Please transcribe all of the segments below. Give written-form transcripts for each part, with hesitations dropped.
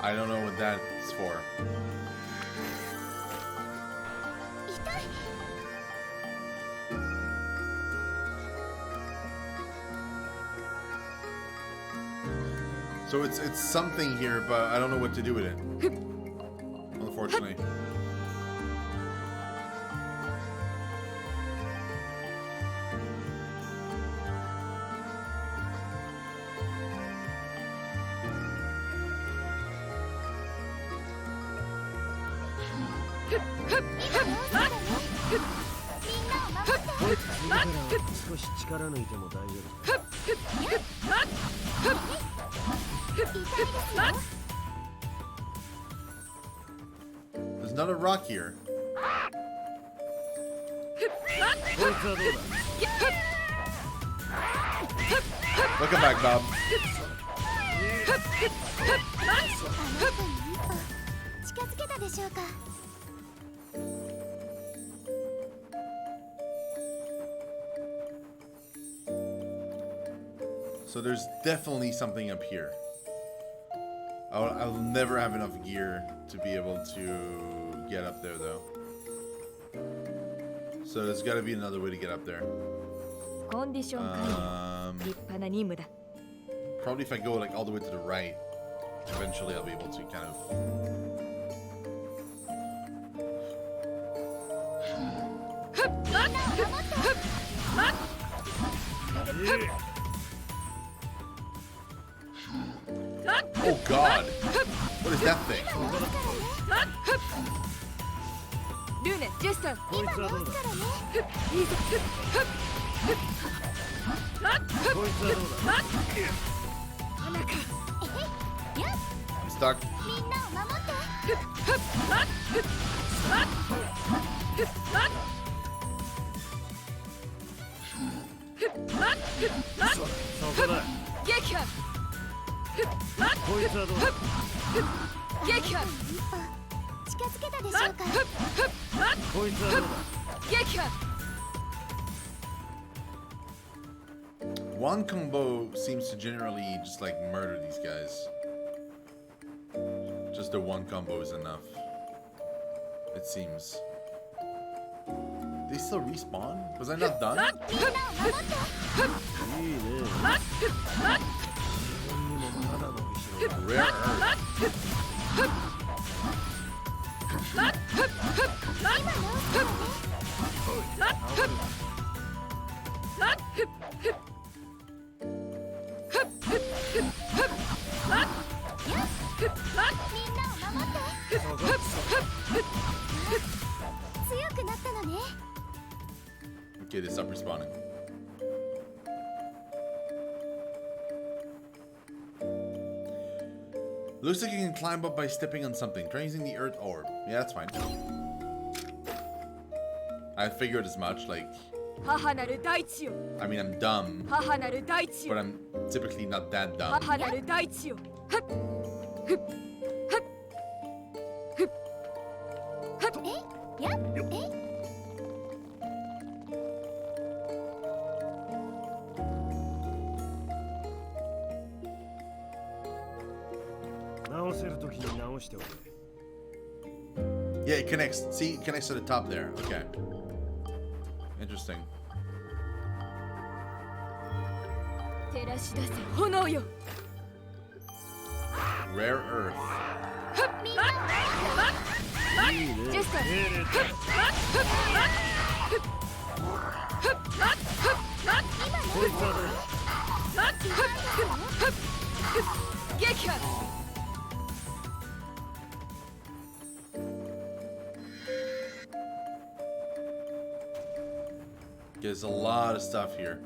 I don't know what that's for. So it's something here, but I don't know what to do with it. Unfortunately. There's another rock here. Welcome back, Bob. So there's definitely something up here. I'll never have enough gear to be able to get up there, though. So there's got to be another way to get up there. Probably if I go like all the way to the right, eventually I'll be able to kind of. Oh God! What is that thing? I'm stuck. One combo seems to generally just like murder these guys. Just the one combo is enough. It seems. They still respawn? Was I not done? Rare earth. Okay, they stop respawning. Looks like you can climb up by stepping on something. Try using the earth orb. Yeah, that's fine. I figured as much, like... I mean, I'm dumb. But I'm typically not that dumb. Yeah, it connects. See, it connects to the top there. Okay. Interesting. Rare earth. There's a lot of stuff here.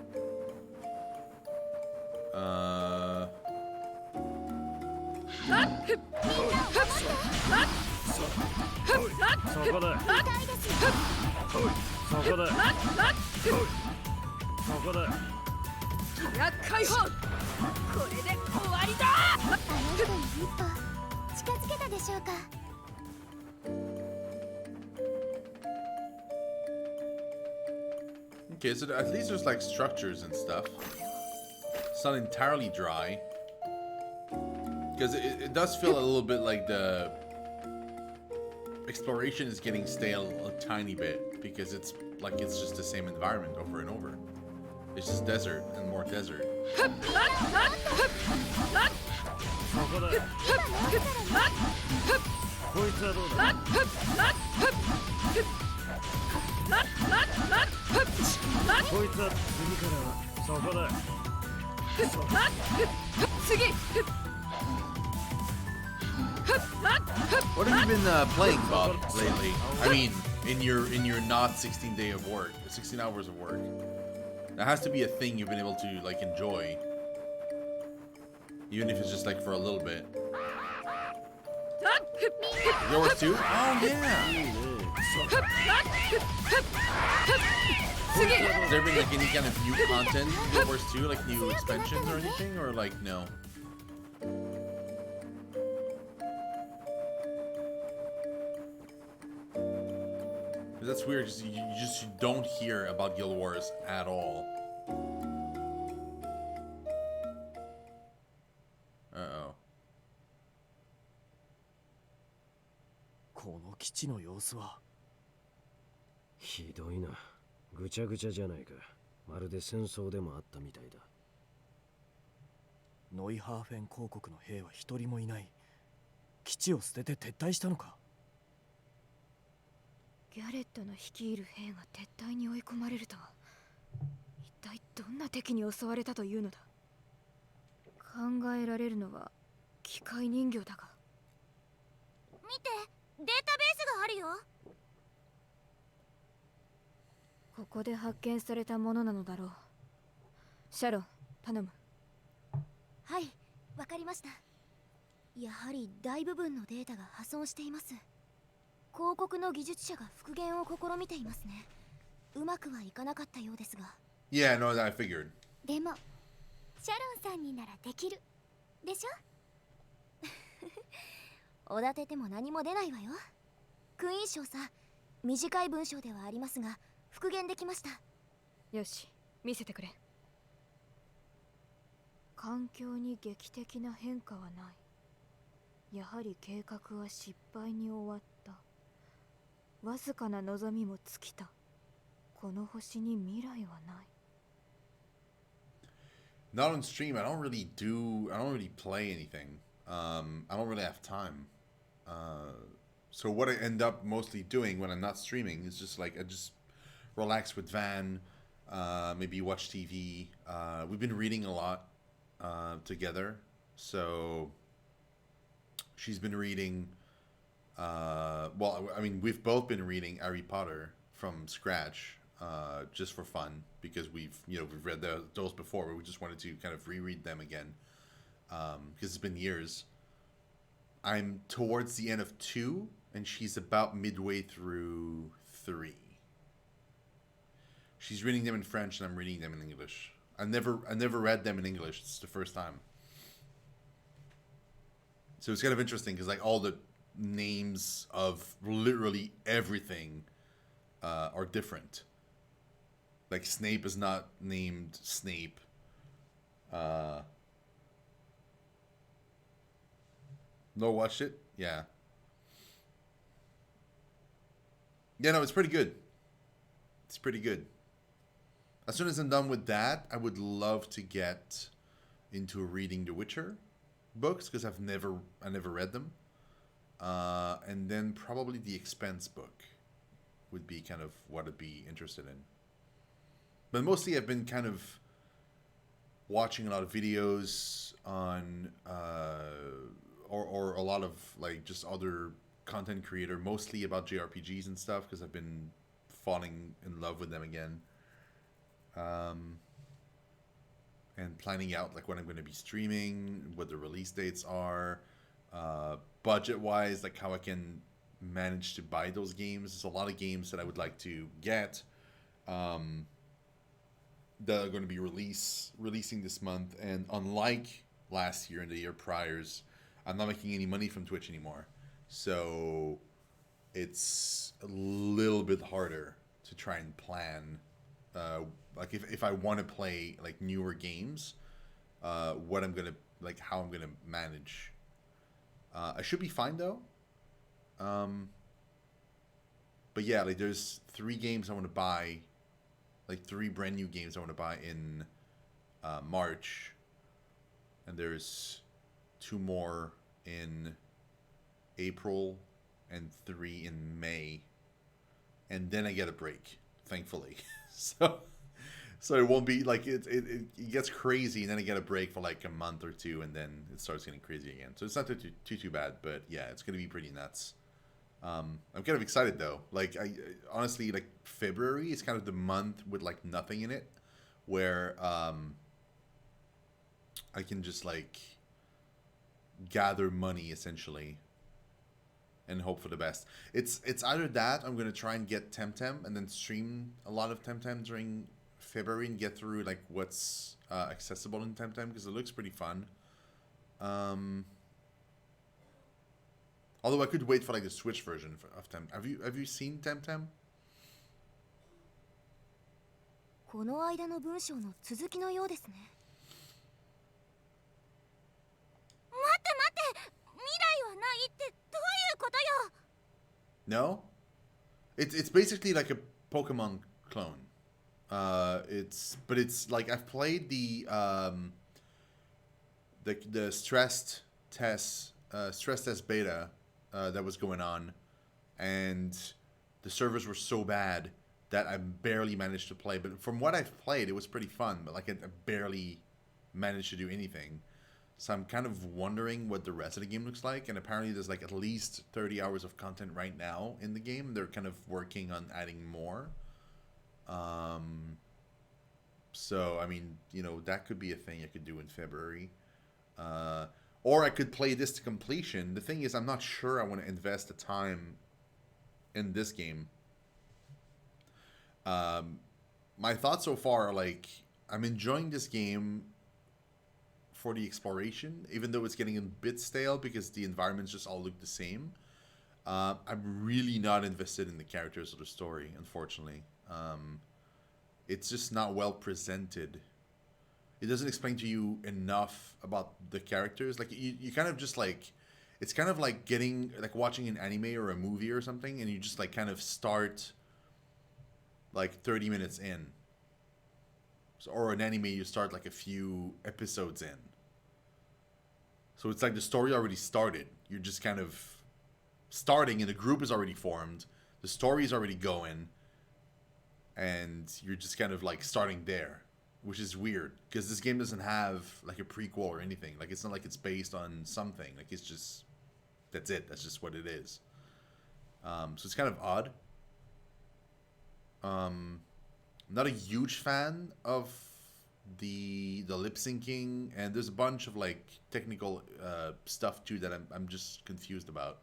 Okay, so at least there's like structures and stuff. It's not entirely dry. Because it does feel a little bit like the exploration is getting stale a tiny bit, because it's like it's just the same environment over and over. It's just desert and more desert. What have you been playing, Bob, lately? I mean, in your not 16 day of work, 16 hours of work. That has to be a thing you've been able to like enjoy, even if it's just like for a little bit. Yours too? Oh yeah. Has there been like any kind of new content in yours too, like new expansions or anything, or like no? That's weird, because you don't hear about Guild Wars at all. Uh-oh. この基地の様子はひどいな。ぐちゃぐちゃじゃないか。まるで戦争でもあったみたいだ。ノイハーフェン公国の兵は一人もいない。基地を捨てて撤退したのか。ギャレットの率いる兵が撤退に追い込まれるとは、一体どんな敵に襲われたというのだ。考えられるのは機械人形だが。見て、データベースがあるよ。ここで発見されたものなのだろう。シャロン、頼む。はい、わかりました。やはり大部分のデータが破損しています。広告の技術者が復元を試みていますね。うまくはいかなかったようですが。Yeah, no, I figured. でも、シャロンさんにならできる。でしょおだてても何も出ないわよ。クイーン賞さ、短い文章ではありますが、復元できました。よし、見せてくれ。環境に劇的な変化はない。やはり計画は失敗に終わった。わずかな望みも尽きた。この星に未来はない。Not on stream. I don't really play anything. I don't really have time. So what I end up mostly doing when I'm not streaming is just like I just relax with Van, maybe watch TV. We've been reading a lot together. So she's been reading. Well, I mean, we've both been reading Harry Potter from scratch, just for fun, because we've read those before, but we just wanted to kind of reread them again, because it's been years. I'm towards the end of 2, and she's about midway through 3. She's reading them in French, and I'm reading them in English. I never read them in English. It's the first time. So it's kind of interesting, because like all the names of literally everything are different. Like Snape is not named Snape. No, watched it? Yeah. Yeah, no, it's pretty good. It's pretty good. As soon as I'm done with that, I would love to get into reading The Witcher books, because I never read them. And then probably the Expanse book would be kind of what I'd be interested in. But mostly I've been kind of watching a lot of videos on, or a lot of like just other content creator, mostly about JRPGs and stuff, because I've been falling in love with them again. And planning out like when I'm going to be streaming, what the release dates are, budget-wise, like how I can manage to buy those games. There's a lot of games that I would like to get that are going to be releasing this month. And unlike last year and the year priors, I'm not making any money from Twitch anymore. So it's a little bit harder to try and plan. Like if I want to play like newer games, what I'm gonna like, how I'm gonna manage I should be fine though. But yeah, like there's 3 games I want to buy, like 3 brand new games I want to buy in March, and there's 2 more in April and 3 in May, and then I get a break, thankfully. So it won't be like it gets crazy, and then I get a break for like a month or 2, and then it starts getting crazy again. So it's not too bad, but yeah, it's gonna be pretty nuts. I'm kind of excited though. Like I honestly, like February is kind of the month with like nothing in it, where I can just like gather money essentially and hope for the best. It's either that I'm gonna try and get Temtem and then stream a lot of Temtem during February and get through like what's accessible in Temtem, because it looks pretty fun. Although I could wait for like the Switch version of Temtem. Have you seen Temtem? この間の文章の続きのようですね。待って待って、未来はないってどういうことよ。 No? It's basically like a Pokemon clone. It's like I've played the stress test beta that was going on, and the servers were so bad that I barely managed to play. But from what I've played, it was pretty fun, but like I barely managed to do anything. So I'm kind of wondering what the rest of the game looks like, and apparently there's like at least 30 hours of content right now in the game. They're kind of working on adding more. So I mean, you know, that could be a thing I could do in February. Or I could play this to completion. The thing is, I'm not sure I want to invest the time in this game. My thoughts so far are like, I'm enjoying this game for the exploration, even though it's getting a bit stale because the environments just all look the same. I'm really not invested in the characters or the story, unfortunately. It's just not well presented. It doesn't explain to you enough about the characters. Like you kind of just like, it's kind of like watching an anime or a movie or something, and you just like kind of start like 30 minutes in. So, or an anime, you start like a few episodes in. So it's like the story already started. You're just kind of starting, and the group is already formed. The story is already going, and you're just kind of like starting there, which is weird because this game doesn't have like a prequel or anything. Like it's not like it's based on something. Like it's just, that's it. That's just what it is. So it's kind of odd. Not a huge fan of the lip syncing, and there's a bunch of like technical stuff too that I'm just confused about.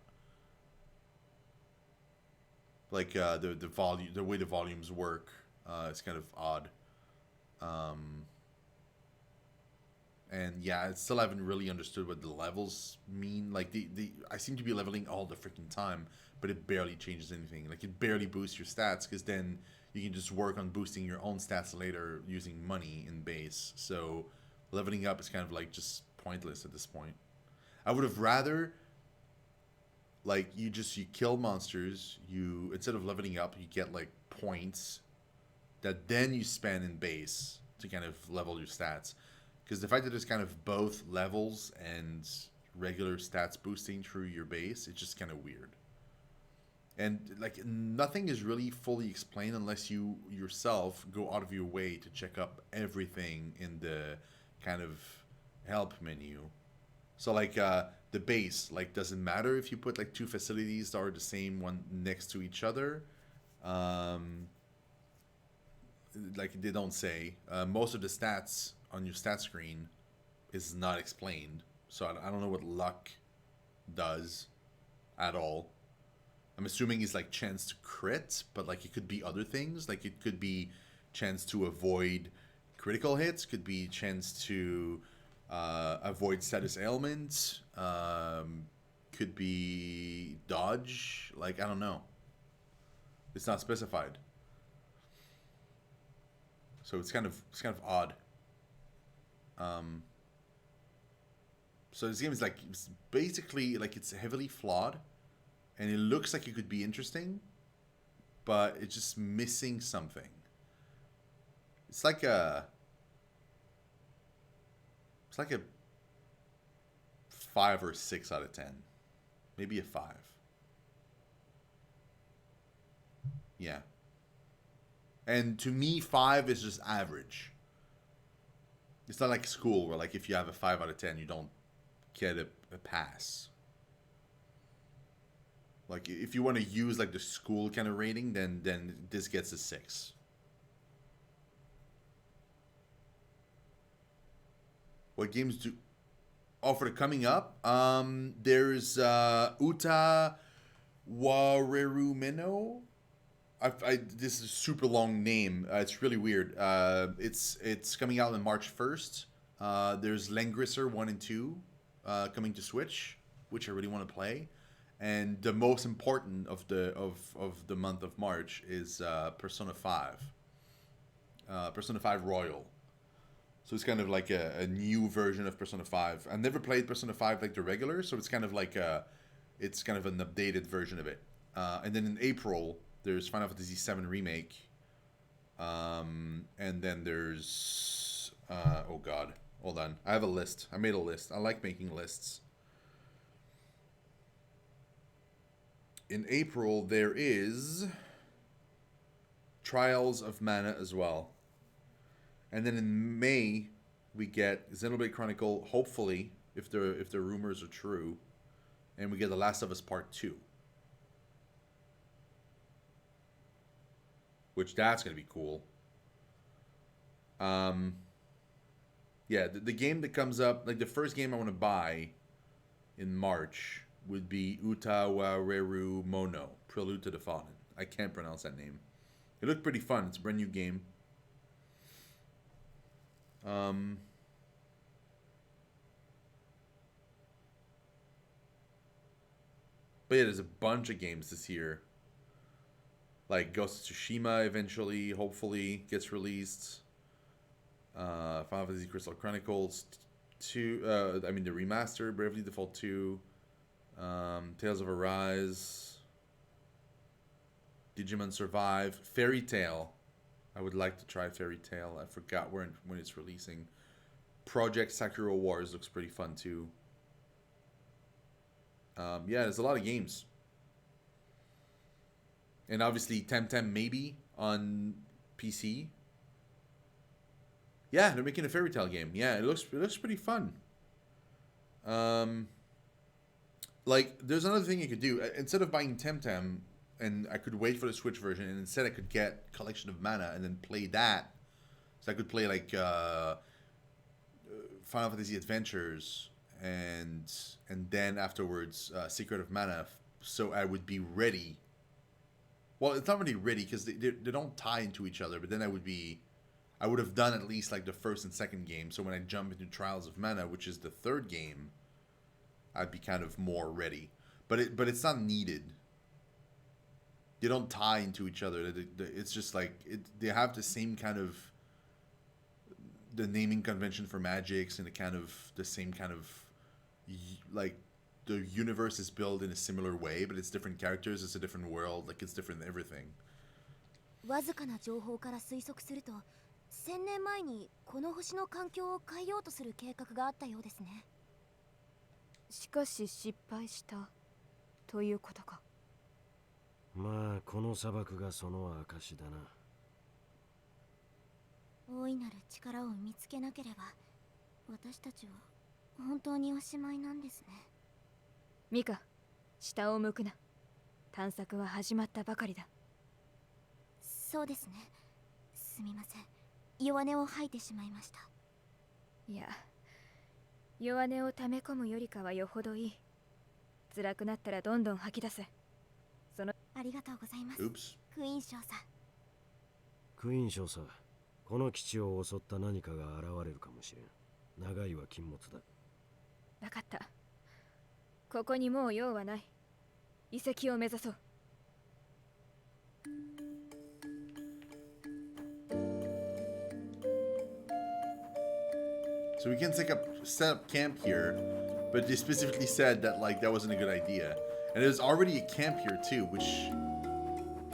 Like the volume, the way the volumes work, is kind of odd. And yeah, I still haven't really understood what the levels mean. Like I seem to be leveling all the freaking time, but it barely changes anything. Like it barely boosts your stats, because then you can just work on boosting your own stats later using money in base. So leveling up is kind of like just pointless at this point. I would have rather like you kill monsters, you instead of leveling up, you get like points that then you spend in base to kind of level your stats. Because the fact that there's kind of both levels and regular stats boosting through your base, it's just kind of weird. And like nothing is really fully explained unless you yourself go out of your way to check up everything in the kind of help menu. So like the base, like doesn't matter if you put like 2 facilities that are the same one next to each other. Like they don't say. Most of the stats on your stat screen is not explained. So I don't know what luck does at all. I'm assuming it's like chance to crit, but like it could be other things. Like it could be chance to avoid critical hits, could be chance to avoid status ailments, could be dodge. Like I don't know. It's not specified. So it's kind of odd. So this game is like, it's basically like it's heavily flawed, and it looks like it could be interesting, but it's just missing something. It's like a 5 or 6 out of 10. Maybe a 5. Yeah. And to me, 5 is just average. It's not like school where like if you have a 5 out of 10, you don't get a pass. Like if you want to use like the school kind of rating, then this gets a 6. What games do... Oh, for the coming up, there's Uta Warerumeno. This is a super long name. It's really weird. It's coming out on March 1st. There's Langrisser 1 and 2 coming to Switch, which I really want to play. And the most important of the month of March is Persona 5. Persona 5 Royal. So it's kind of like a new version of Persona 5. I've never played Persona 5 like the regular, so it's kind of like it's kind of an updated version of it. And then in April, there's Final Fantasy VII Remake. And then there's... oh god, hold on. I have a list. I made a list. I like making lists. In April, there is Trials of Mana as well. And then in May, we get Xenoblade Chronicle, hopefully, if the rumors are true. And we get The Last of Us Part 2. Which, that's going to be cool. Yeah, the game that comes up, like the first game I want to buy in March would be Utawareru Mono, Prelude to the Fallen. I can't pronounce that name. It looked pretty fun. It's a brand new game. But yeah, there's a bunch of games this year. Like Ghost of Tsushima eventually, hopefully, gets released. Final Fantasy Crystal Chronicles 2, I mean the remaster, Bravely Default 2, Tales of Arise, Digimon Survive, Fairy Tail. I would like to try Fairy Tail. I forgot when it's releasing. Project Sakura Wars looks pretty fun too. Yeah, there's a lot of games. And obviously Temtem maybe on PC. Yeah, they're making a Fairy Tail game. Yeah, it looks pretty fun. Like there's another thing you could do. Instead of buying Temtem, and I could wait for the Switch version, and instead I could get Collection of Mana and then play that. So I could play like Final Fantasy Adventures and then afterwards Secret of Mana, so I would be ready. Well, it's not really ready because they don't tie into each other, but then I would have done at least like the first and second game, so when I jump into Trials of Mana, which is the third game, I'd be kind of more ready. But it's not needed. They don't tie into each other. It's just like they have the same kind of the naming convention for magics and the same kind of like the universe is built in a similar way, but it's different characters. It's a different world. Like it's different everything. わずかな情報から推測すると、1000年前にこの星の環境を変えようとする計画があったようですね。しかし失敗したということか。まあこの砂漠がその証だな。大いなる力を見つけなければ、私たちは本当におしまいなんですね。ミカ、下を向くな。探索は始まったばかりだ。そうですね。すみません。弱音を吐いてしまいました。いや、弱音を溜め込むよりかはよほどいい。辛くなったらどんどん吐き出せ。そのありがとうございます。 Oops. クイーン少佐。クイーン少佐、この基地を襲った何かが現れるかもしれん。長いは禁物だ。わかった。ここにもう用はない。遺跡を目指そう。So we can set up camp here. but they specifically said that like that wasn't a good idea. And there's already a camp here too,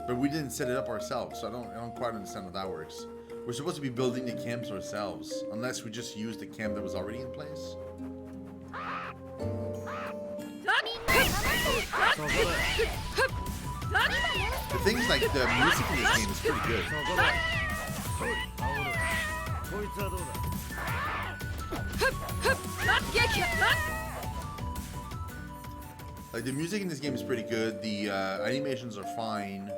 but we didn't set it up ourselves, so I don't quite understand how that works. We're supposed to be building the camps ourselves, unless we just use the camp that was already in place. The thing is, like, the music in this game is pretty good. Like, the music in this game is pretty good. The animations are fine.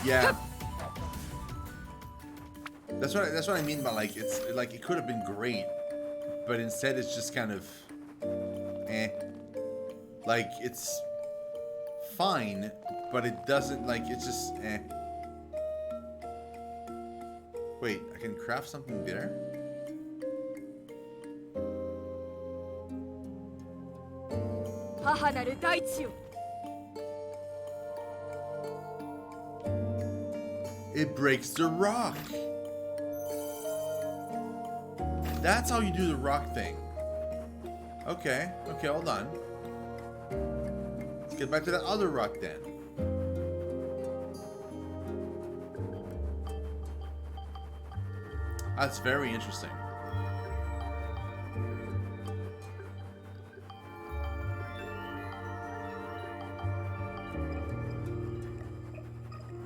Yeah. That's what I mean by like it's like it could have been great, but instead it's just kind of eh. Like it's fine, but it doesn't like it's just eh. Wait, I can craft something there? It breaks the rock. That's how you do the rock thing. Okay, hold on. Let's get back to that other rock then. That's very interesting.